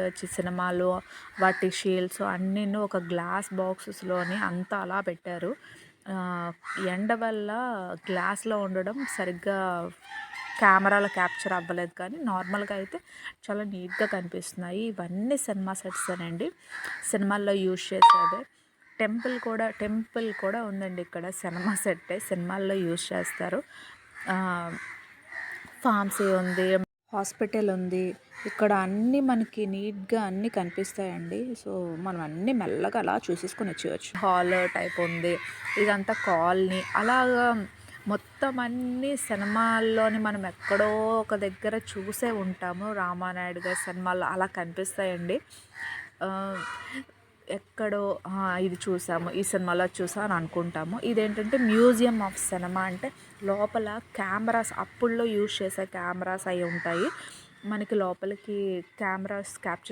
వచ్చి సినిమాలు వాటి షీల్డ్స్ అన్నీ ఒక గ్లాస్ బాక్సెస్లోని అంతా అలా పెట్టారు. ఎండ వల్ల గ్లాస్లో ఉండడం సరిగ్గా కెమెరాలో క్యాప్చర్ అవ్వలేదు, కానీ నార్మల్గా అయితే చాలా నీట్గా కనిపిస్తున్నాయి. ఇవన్నీ సినిమా సెట్స్ అనండి, సినిమాల్లో యూజ్ చేసేదే. టెంపుల్ కూడా ఉందండి ఇక్కడ. సినిమా సెట్టే, సినిమాల్లో యూజ్ చేస్తారు. ఫార్మసీ ఉంది, హాస్పిటల్ ఉంది. ఇక్కడ అన్నీ మనకి నీట్గా అన్నీ కనిపిస్తాయండి. సో మనం అన్నీ మెల్లగా అలా చూసేసుకొని వచ్చేయచ్చు. హాల్ టైప్ ఉంది, ఇదంతా కాలనీ. అలాగా మొత్తం అన్నీ సినిమాల్లోని మనం ఎక్కడో ఒక దగ్గర చూసే ఉంటాము. రామానాయుడు గారి సినిమాల్లో అలా కనిపిస్తాయండి. ఎక్కడో ఇది చూసాము, ఈ సినిమాలో చూసాం అని అనుకుంటాము. ఇదేంటంటే మ్యూజియం ఆఫ్ సినిమా. అంటే లోపల కెమెరాస్, అప్పుల్లో యూజ్ చేసే కెమెరాస్ అవి ఉంటాయి. మనకి లోపలికి కెమెరాస్ క్యాప్చర్